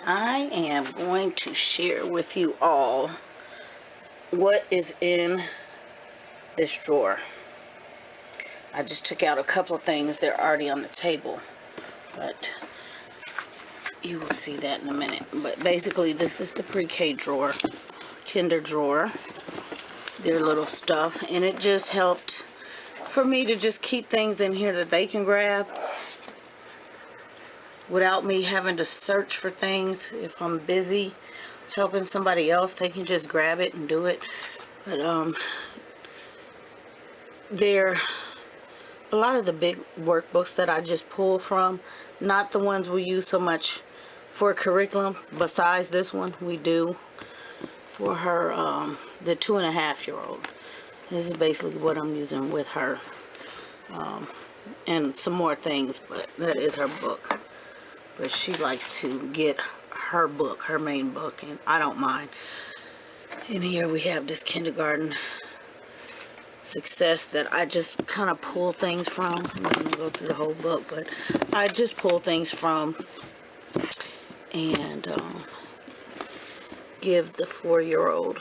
I am going to share with you all what is in this drawer. I just took out a couple of things. They're already on the table, but you will see that in a minute. But basically, this is the pre-K drawer, kinder drawer, their little stuff, and it just helped for me to just keep things in here that they can grab without me having to search for things. If I'm busy helping somebody else, they can just grab it and do it. But they're a lot of the big workbooks that I just pull from, not the ones we use so much for curriculum. Besides this one, we do for her, the 2.5-year-old. This is basically what I'm using with her, and some more things, but that is her book. But she likes to get her book, her main book, and I don't mind. And here we have this kindergarten success that I just kind of pull things from. I'm not going to go through the whole book, but I just pull things from and give the 4-year-old.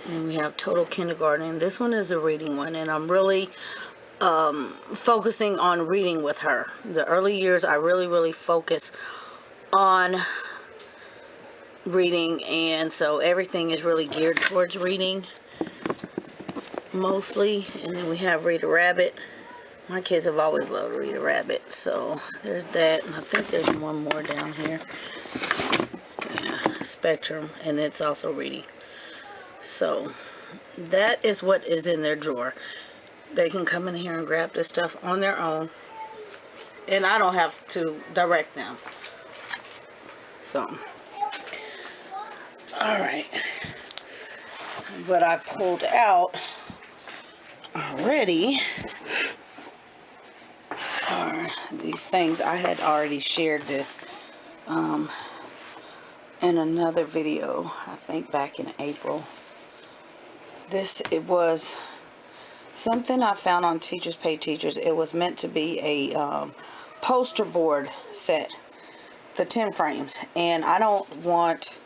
And we have Total Kindergarten. This one is a reading one, and I'm really focusing on reading with her. The early years, I really focus on reading, and so everything is really geared towards reading mostly. And then we have Read a Rabbit. My kids have always loved Read a Rabbit, so there's that. And I think there's one more down here. Yeah, Spectrum, and it's also reading. So that is what is in their drawer. They can come in here and grab this stuff on their own, and I don't have to direct them. So, alright, what I pulled out already are these things. I had already shared this in another video, I think back in April. It was something I found on Teachers Pay Teachers. It was meant to be a poster board set, the 10 frames, and I don't want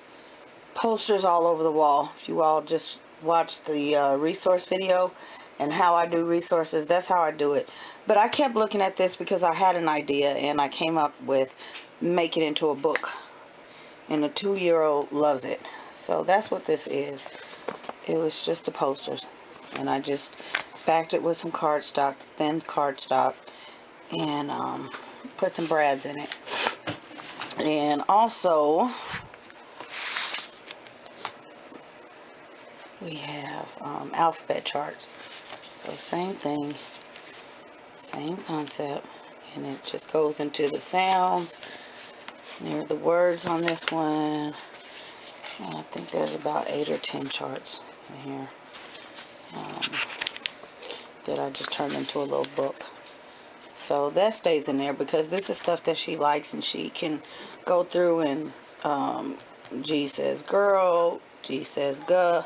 posters all over the wall. If you all just watch the resource video and how I do resources, that's how I do it. But I kept looking at this because I had an idea, and I came up with make it into a book, and the 2-year-old loves it. So that's what this is. It was just the posters, and I just backed it with some cardstock, thin cardstock, and put some brads in it. And also we have alphabet charts. So same thing, same concept, and it just goes into the sounds. There are the words on this one, and I think there's about 8 or 10 charts in here that I just turned into a little book. So that stays in there because this is stuff that she likes, and she can go through and G says girl, G says guh.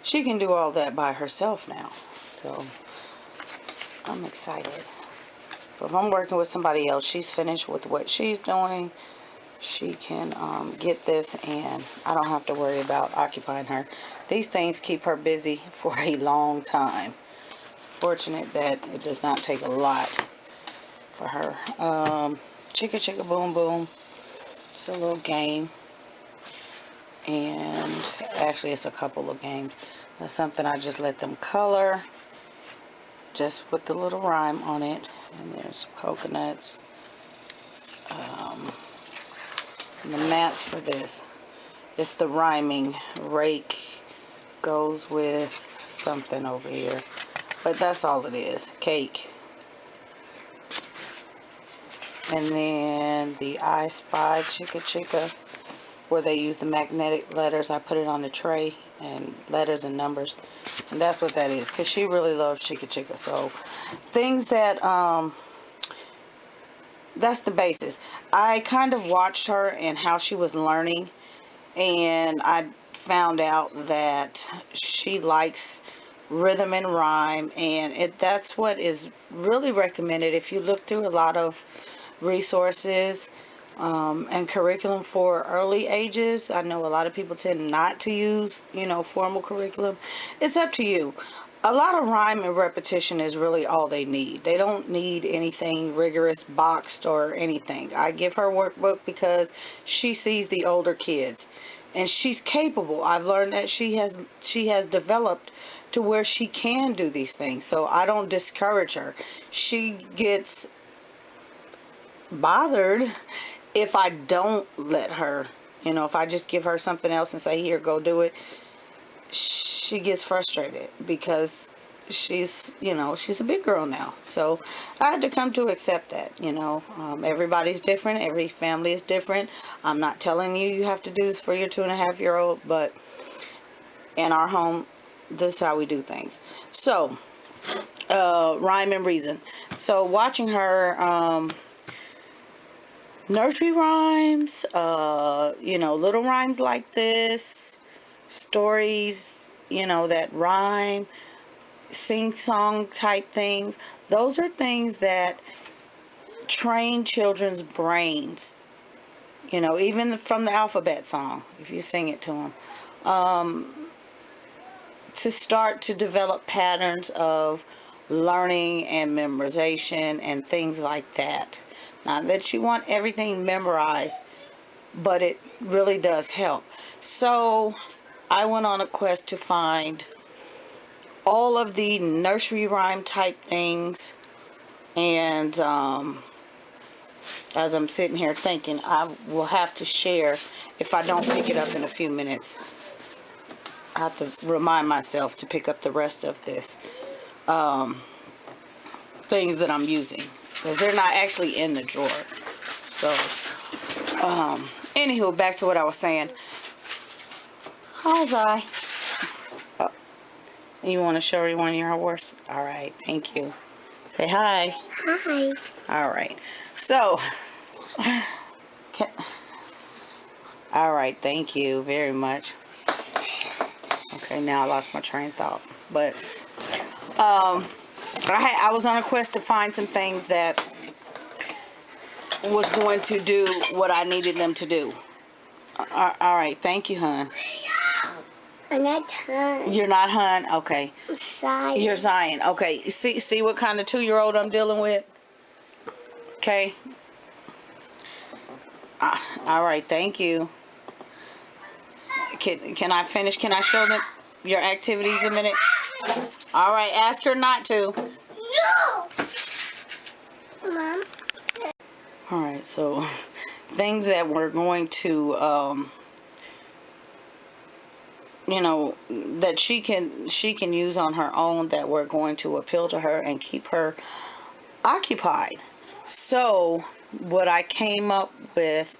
She can do all that by herself now. So I'm excited. So if I'm working with somebody else, she's finished with what she's doing, she can get this, and I don't have to worry about occupying her. These things keep her busy for a long time. Fortunate that it does not take a lot for her. Chicka Chicka Boom Boom. It's a little game. And actually it's a couple of games. That's something I just let them color, just with the little rhyme on it. And there's some coconuts. And the mats for this, it's the rhyming. Rake goes with something over here, but that's all it is. Cake. And then the I Spy Chicka Chicka, where they use the magnetic letters. I put it on the tray, and letters and numbers, and that's what that is, because she really loves Chicka Chicka. So things that that's the basis. I kind of watched her and how she was learning, and I found out that she likes rhythm and rhyme, and that's what is really recommended. If you look through a lot of resources, and curriculum for early ages. I know a lot of people tend not to use, formal curriculum. It's up to you. A lot of rhyme and repetition is really all they need. They don't need anything rigorous, boxed, or anything. I give her workbook because she sees the older kids, and she's capable. I've learned that she has developed to where she can do these things. So I don't discourage her. She gets bothered if I don't let her, if I just give her something else and say, here, go do it. She gets frustrated because she's a big girl now. So I had to come to accept that. Everybody's different. Every family is different. I'm not telling you have to do this for your 2.5-year-old, but in our home, this is how we do things. So rhyme and reason. So watching her nursery rhymes, little rhymes like this, stories, that rhyme, sing-song type things. Those are things that train children's brains, even from the alphabet song, if you sing it to them, to start to develop patterns of learning and memorization and things like that. Not that you want everything memorized, but it really does help. So I went on a quest to find all of the nursery rhyme type things, and as I'm sitting here thinking, I will have to share, if I don't pick it up in a few minutes, I have to remind myself to pick up the rest of this things that I'm using, because they're not actually in the drawer. So anywho, back to what I was saying. How's I? Oh, you want to show everyone your horse? All right, thank you. Say hi. Hi. All right. So, all right, thank you very much. Okay, now I lost my train of thought. But I was on a quest to find some things that was going to do what I needed them to do. All right, thank you, hon. I'm not Hun. You're not hon? Okay. I'm Zion. You're Zion. Okay, see what kind of 2-year-old I'm dealing with? Okay. All right, thank you. Can I finish? Can I show them your activities a minute? All right, ask her not to. No! Mom? All right, so things that we're going to, that she can use on her own, that we're going to appeal to her and keep her occupied. So what I came up with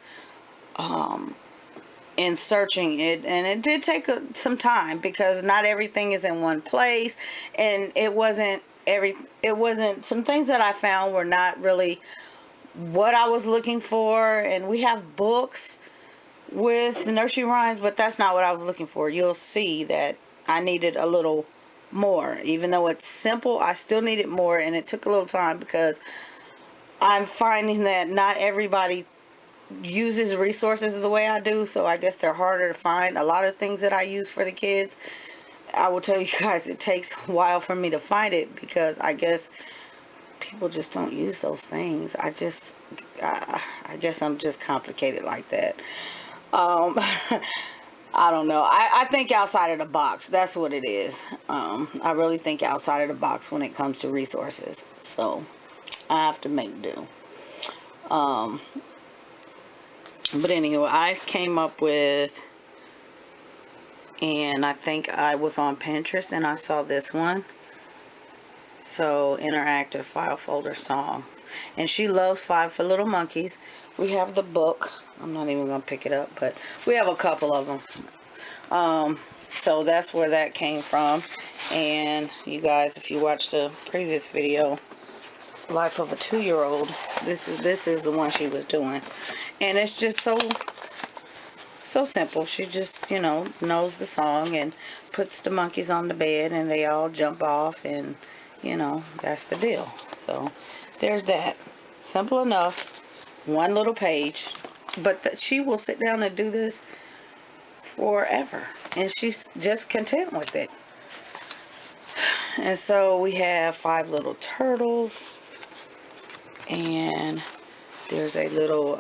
in searching it, and it did take some time, because not everything is in one place, and it wasn't some things that I found were not really what I was looking for. And we have books with nursery rhymes, but that's not what I was looking for. You'll see that I needed a little more. Even though it's simple, I still needed more, and it took a little time, because I'm finding that not everybody uses resources the way I do, so I guess they're harder to find. A lot of things that I use for the kids, I will tell you guys, it takes a while for me to find it, because I guess people just don't use those things. I guess I'm just complicated like that. I don't know. I think outside of the box. That's what it is. I really think outside of the box when it comes to resources. So I have to make do. But anyway, I came up with, and I think I was on Pinterest and I saw this one. So, interactive file folder song. And she loves 5 for Little Monkeys. We have the book. I'm not even going to pick it up, but we have a couple of them. So that's where that came from. And you guys, if you watched the previous video, Life of a 2-year-old, this is the one she was doing. And it's just so simple. She just, knows the song and puts the monkeys on the bed, and they all jump off, and that's the deal. So there's that. Simple enough. One little page. but she will sit down and do this forever, and she's just content with it. And so we have 5 little turtles, and there's a little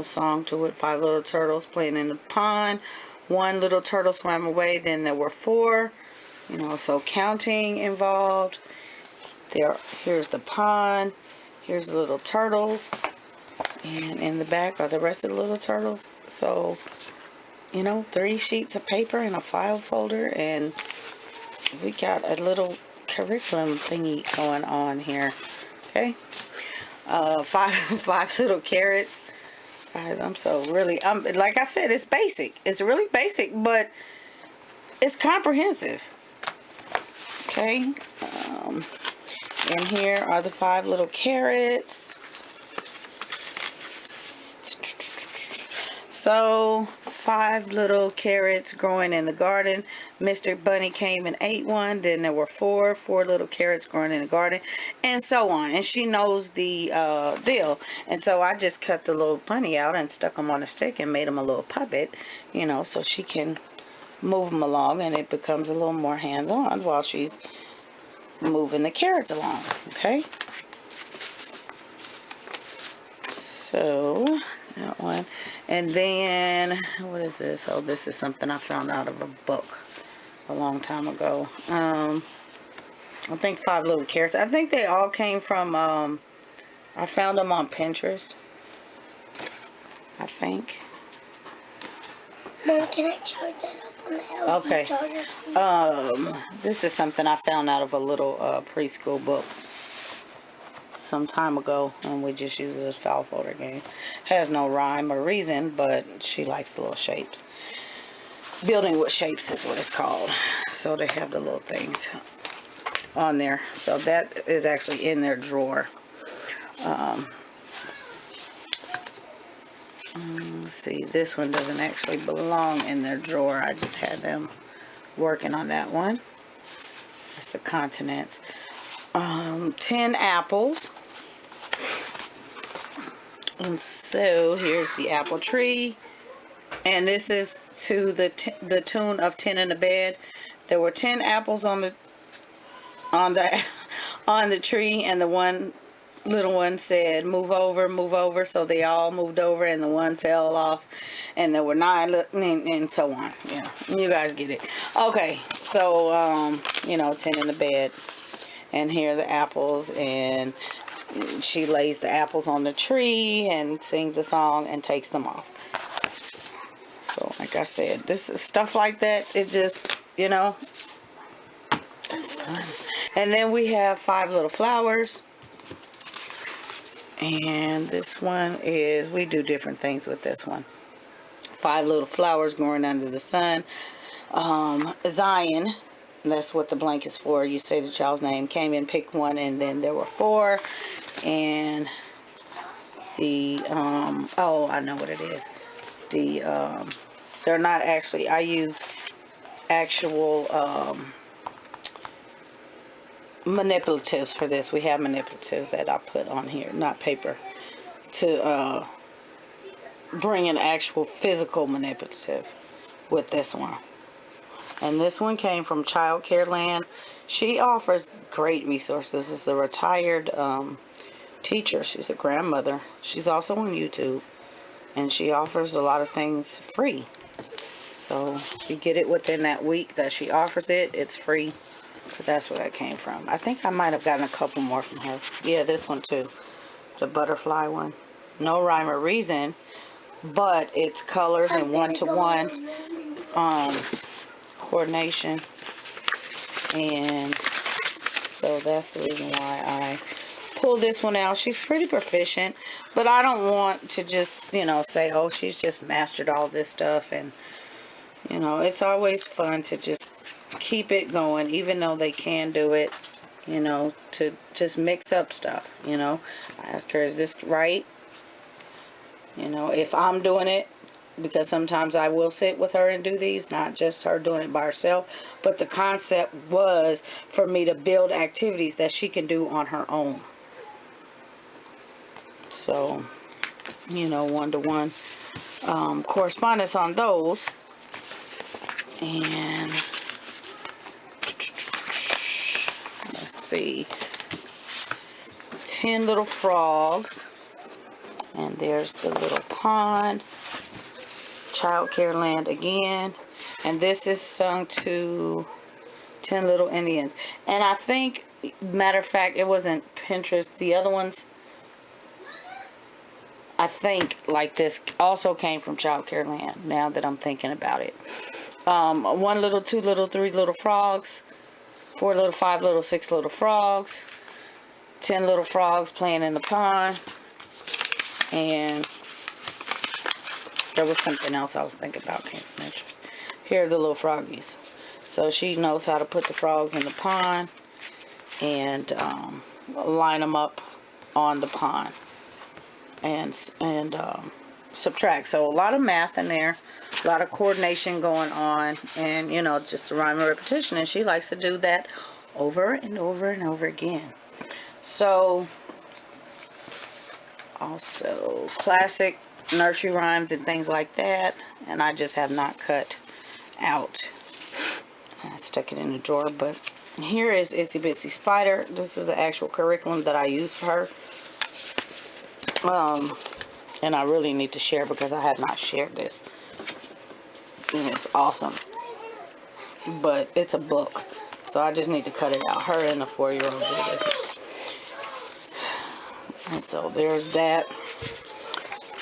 song to it. 5 little turtles playing in the pond. 1 little turtle swam away. Then there were 4, so counting involved. Here's the pond. Here's the little turtles, and in the back are the rest of the little turtles. So 3 sheets of paper and a file folder, and we got a little curriculum thingy going on here. Okay, 5 little carrots. Guys, I'm like I said, it's basic. It's really basic, but it's comprehensive. Okay, and here are the 5 little carrots. So 5 little carrots growing in the garden. Mr. Bunny came and ate one. Then there were 4 little carrots growing in the garden, and so on. And she knows the deal. And so I just cut the little bunny out and stuck him on a stick and made him a little puppet, so she can move him along, and it becomes a little more hands-on while she's moving the carrots along. Okay, so that one. And then what is this? Oh, this is something I found out of a book a long time ago. I think 5 little carrots. I think they all came from I found them on Pinterest, I think. Mom, can I charge that up on the LG Okay. charger? This is something I found out of a little preschool book some time ago, and we just use it as file folder game. Has no rhyme or reason, but she likes the little shapes. Building with shapes is what it's called. So they have the little things on there. So that is actually in their drawer. Let's see, this one doesn't actually belong in their drawer. I just had them working on that one. That's the continents. 10 apples. And so here's the apple tree, and this is to the tune of 10 in the bed. There were 10 apples on the tree, and the one little one said move over, so they all moved over, and the one fell off, and there were 9 and so on. Yeah, you guys get it. Okay, so 10 in the bed, and here are the apples, and she lays the apples on the tree and sings a song and takes them off. So like I said, this is stuff like that. It just, it's fun. And then we have 5 little flowers. And this one is, we do different things with this one. 5 little flowers growing under the sun. Zion, that's what the blank is for. You say the child's name, came in, picked one, and then there were 4. And the oh, I know what it is. The they're not actually, I use actual manipulatives for this. We have manipulatives that I put on here, not paper, to bring an actual physical manipulative with this one. And this one came from Child Care Land. She offers great resources. This is a retired teacher. She's a grandmother. She's also on YouTube, and she offers a lot of things free. So if you get it within that week that she offers it, it's free. But that's where that came from. I think I might have gotten a couple more from her. Yeah, this one too, the butterfly one. No rhyme or reason, but it's colors and one-to-one coordination. And so that's the reason why I pull this one out. She's pretty proficient, but I don't want to just say, oh, she's just mastered all this stuff. And it's always fun to just keep it going, even though they can do it, to just mix up stuff. I ask her, is this right? If I'm doing it, because sometimes I will sit with her and do these, not just her doing it by herself, but the concept was for me to build activities that she can do on her own. So you know, one-to-one correspondence on those. And let's see, 10 little frogs, and there's the little pond, Child Care Land again, and this is sung to 10 Little Indians. And I think, matter of fact, it wasn't Pinterest. The other ones, I think, like this, also came from Child Care Land, now that I'm thinking about it. 1 little, 2 little, 3 little frogs, 4 little, 5 little, 6 little frogs, 10 little frogs playing in the pond, and there was something else I was thinking about came from Pinterest. Here are the little froggies. So she knows how to put the frogs in the pond and line them up on the pond and subtract. So a lot of math in there, a lot of coordination going on, and you know, just a rhyme and repetition, and she likes to do that over and over and over again. So also classic nursery rhymes and things like that, and I just have not cut out. I stuck it in the drawer. But here is Itsy Bitsy Spider. This is the actual curriculum that I use for her. And I really need to share because I have not shared this. And it's awesome. But it's a book, so I just need to cut it out. Her and the 4-year-old do this. And so there's that.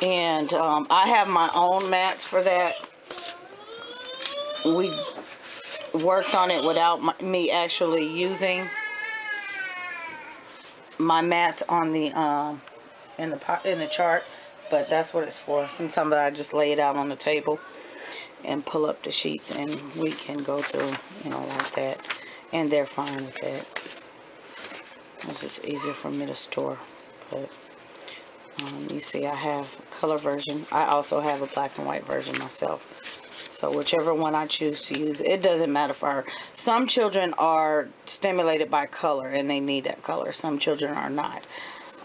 And I have my own mats for that. We worked on it without me actually using my mats on the in the chart, but that's what it's for. Sometimes I just lay it out on the table and pull up the sheets, and we can go through, you know, like that, and they're fine with that. It's just easier for me to store. But you see, I have a color version. I also have a black and white version myself. So whichever one I choose to use, it doesn't matter for her. Some children are stimulated by color and they need that color. Some children are not.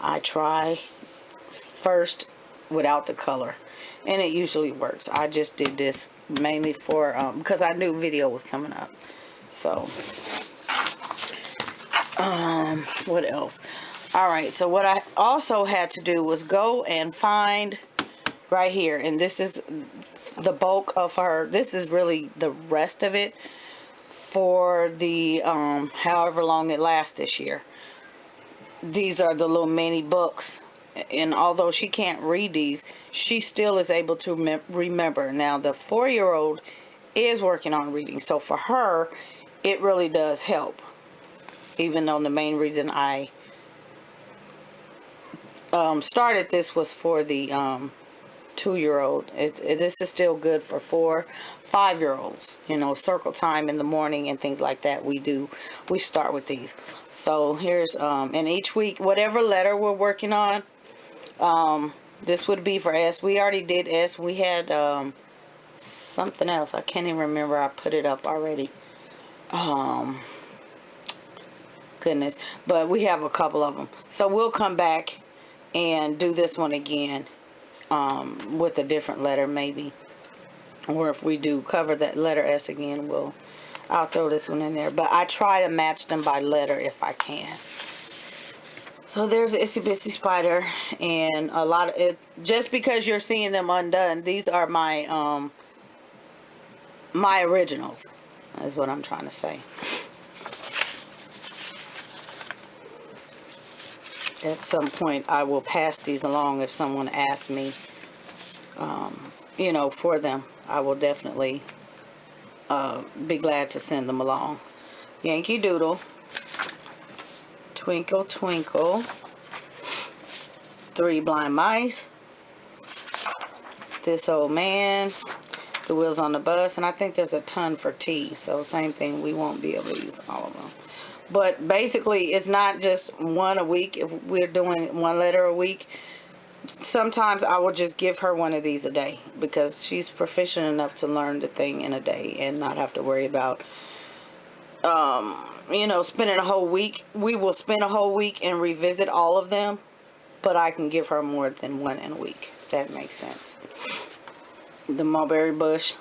I try first without the color, and it usually works. I just did this mainly for because I knew video was coming up. So what else? Alright, so what I also had to do was go and find right here, and this is the bulk of her. This is really the rest of it for the however long it lasts this year. These are the little mini books, and although she can't read these, she still is able to remember. Now the 4-year-old is working on reading, so for her it really does help, even though the main reason I started this was for the 2-year-old. This is still good for 4, 5-year-olds. You know, circle time in the morning and things like that. We start with these. So here's and each week, whatever letter we're working on, this would be for S. We already did S. We had something else. I can't even remember. I put it up already. Goodness. But we have a couple of them. So we'll come back and do this one again with a different letter maybe. Or if we do cover that letter S again, I'll throw this one in there. But I try to match them by letter if I can. So there's the Itsy Bitsy Spider, and a lot of it. Just because you're seeing them undone, these are my my originals, is what I'm trying to say. At some point, I will pass these along if someone asks me, you know, for them. I will definitely be glad to send them along. Yankee Doodle, Twinkle Twinkle, 3 Blind Mice, This Old Man, The Wheels on the Bus, and I think there's a ton for T, so same thing, we won't be able to use all of them. But basically, it's not just one a week. If we're doing 1 letter a week, sometimes I will just give her one of these a day, because she's proficient enough to learn the thing in a day and not have to worry about, you know, spending a whole week. We will spend a whole week and revisit all of them but I can give her more than one in a week, if that makes sense. The mulberry bush,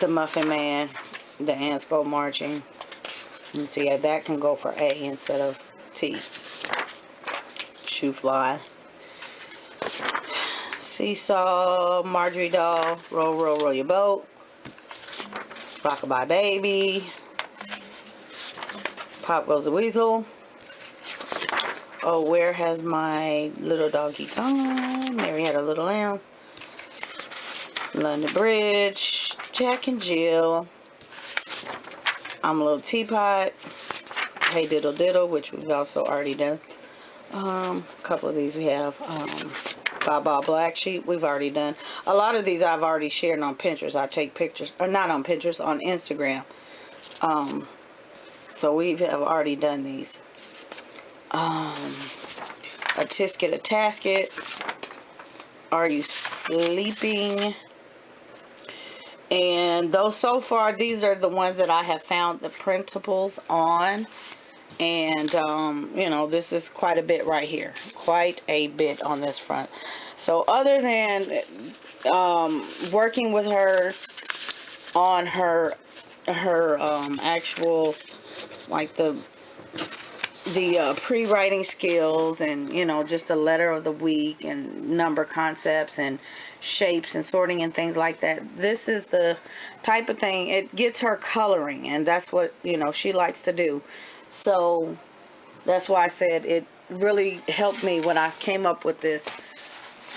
the Muffin Man, the ants go marching. And see, that can go for A instead of T. Shoe fly, seesaw, Marjorie doll, roll, roll, roll your boat, rockabye baby, Pop Goes the Weasel. Oh, where has my little doggy gone? Mary Had a Little Lamb, London Bridge, Jack and Jill, I'm a Little Teapot, Hey Diddle Diddle, which we've also already done. A couple of these we have. Baba Black Sheep, we've already done. A lot of these I've already shared on Pinterest. I take pictures, or not on Pinterest, on Instagram. So we have already done these. A Tisket, a Tasket. Are You Sleeping? And those, so far, these are the ones that I have found the principles on. And, you know, this is quite a bit right here. Quite a bit on this front. So, other than working with her on her actual, like the pre-writing skills, and, you know, just a letter of the week and number concepts and shapes and sorting and things like that, this is the type of thing, it gets her coloring, and that's what, you know, she likes to do. So that's why I said it really helped me when I came up with this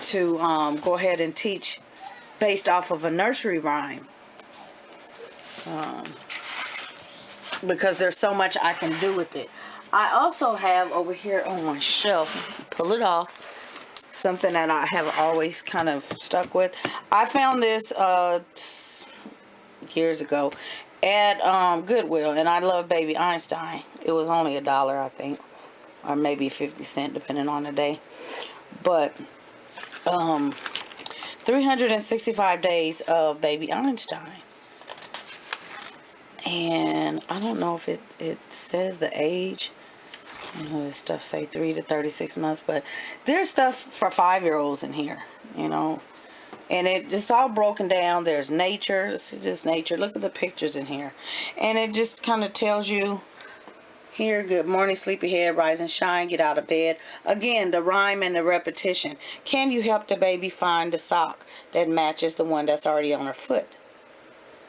to go ahead and teach based off of a nursery rhyme, because there's so much I can do with it. I also have over here on my shelf, pull it off, something that I have always kind of stuck with. I found this years ago at Goodwill, and I love Baby Einstein. It was only $1, I think, or maybe 50 cents depending on the day. But 365 days of Baby Einstein. And I don't know if it says the age. You know, this stuff say 3 to 36 months, but there's stuff for 5-year-olds in here, you know. And it's all broken down. There's nature. This is just nature. Look at the pictures in here. And it just kind of tells you here, good morning, sleepyhead, rise and shine, get out of bed. Again, the rhyme and the repetition. Can you help the baby find the sock that matches the one that's already on her foot?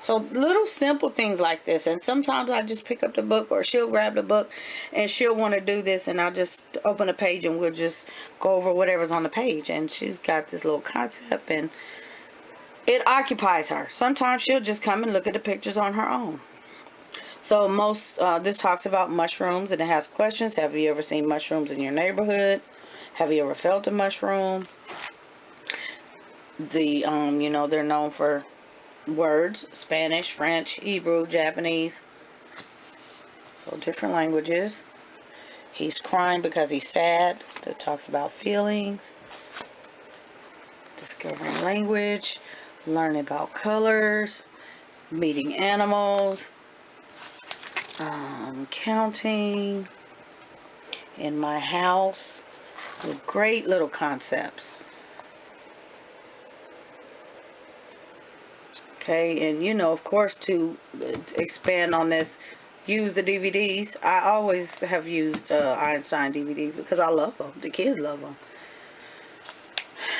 So little simple things like this. And sometimes I just pick up the book, or she'll grab the book and she'll want to do this, and I'll just open a page and we'll just go over whatever's on the page. And she's got this little concept and it occupies her. Sometimes she'll just come and look at the pictures on her own. So this talks about mushrooms, and it has questions. Have you ever seen mushrooms in your neighborhood? Have you ever felt a mushroom? You know, they're known for words: Spanish, French, Hebrew, Japanese. So different languages. He's crying because he's sad. That talks about feelings. Discovering language. Learning about colors. Meeting animals. Counting. In my house. With great little concepts. Okay, and you know, of course, to expand on this, use the DVDs. I always have used Einstein DVDs because I love them. The kids love them.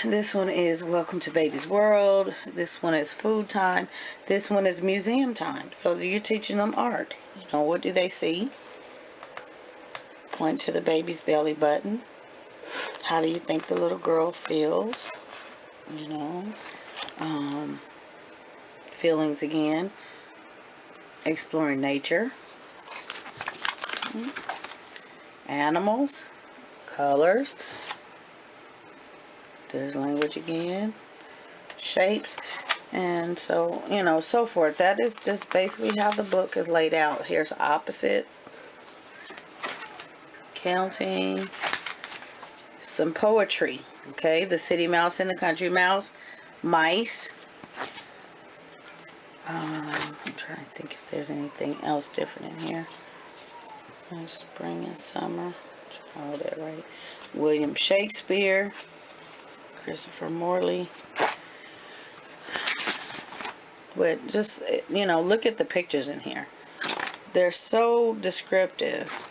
This one is Welcome to Baby's World. This one is Food Time. This one is Museum Time. So you're teaching them art. You know, what do they see? Point to the baby's belly button. How do you think the little girl feels? You know, feelings again. Exploring nature. Animals. Colors. There's language again. Shapes. And so, you know, so forth. That is just basically how the book is laid out. Here's opposites. Counting. Some poetry. Okay, the city mouse and the country mouse. Mice. I'm trying to think if there's anything else different in here. There's spring and summer. all that right. William Shakespeare, Christopher Morley. But just, you know, look at the pictures in here. They're so descriptive.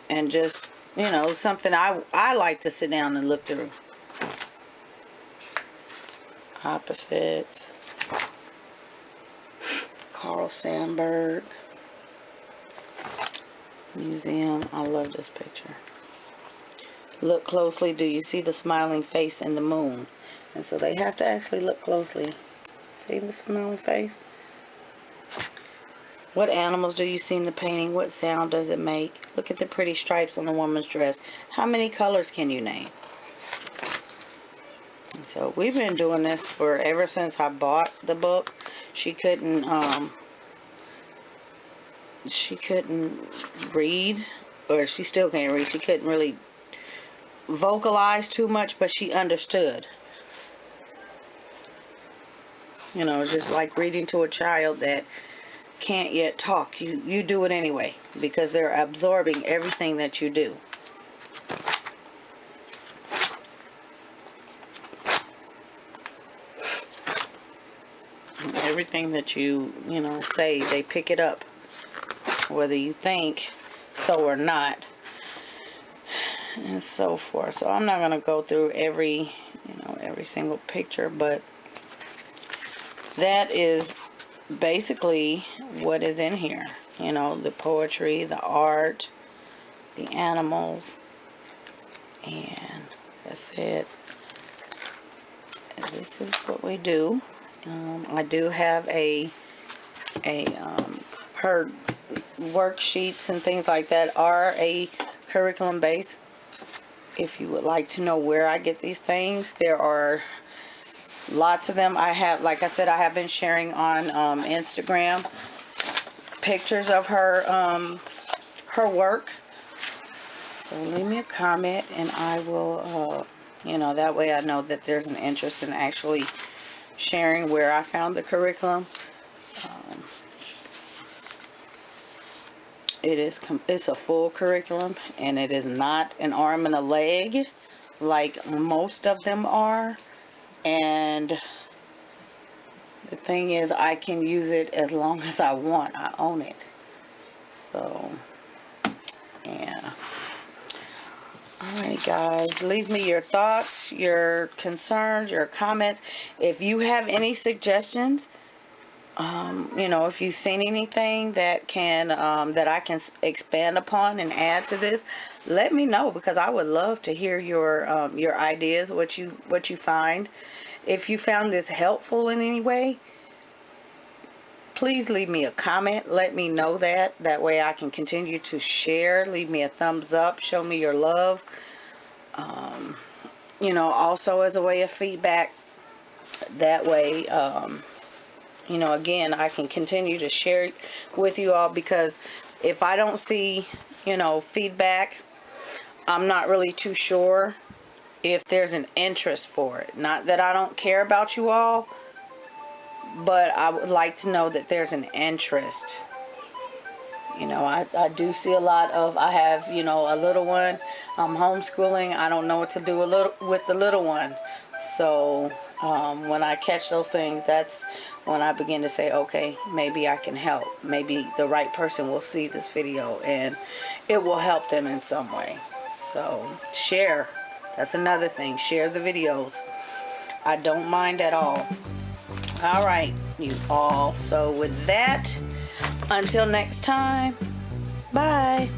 And just, you know, something I like to sit down and look through. Opposites. Carl Sandburg. Museum. I love this picture. Look closely. Do you see the smiling face in the moon? And so they have to actually look closely. See the smiling face? What animals do you see in the painting? What sound does it make? Look at the pretty stripes on the woman's dress. How many colors can you name? And so we've been doing this for ever since I bought the book. She couldn't read, or she still can't read. She couldn't really vocalize too much, but she understood. You know, it's just like reading to a child that can't yet talk. You do it anyway because they're absorbing everything that you do. Everything that you know, say, they pick it up, whether you think so or not, and so forth. So I'm not going to go through every single picture, but that is basically what is in here. You know, the poetry, the art, the animals, and that's it. And this is what we do. I do have her worksheets and things like that are a curriculum base. If you would like to know where I get these things, there are lots of them. I have, like I said, I have been sharing on Instagram pictures of her work. So leave me a comment and I will, you know, that way I know that there's an interest in actually sharing where I found the curriculum. It's a full curriculum, and it is not an arm and a leg like most of them are. And the thing is, I can use it as long as I want. I own it. So, yeah. Alright guys, leave me your thoughts, your concerns, your comments. If you have any suggestions, you know, if you've seen anything that can that I can expand upon and add to this, let me know, because I would love to hear your ideas, what you find. If you found this helpful in any way, please leave me a comment. Let me know that. That way I can continue to share. Leave me a thumbs up. Show me your love. You know, also as a way of feedback. That way, you know, again, I can continue to share with you all, because if I don't see, you know, feedback, I'm not really too sure if there's an interest for it. Not that I don't care about you all, but I would like to know that there's an interest. You know, I do see a lot of, I have, you know, a little one. I'm homeschooling. I don't know what to do with the little one. So when I catch those things, that's when I begin to say, okay, maybe I can help. Maybe the right person will see this video and it will help them in some way. So share. That's another thing. Share the videos. I don't mind at all. All right, you all. So with that, until next time, bye.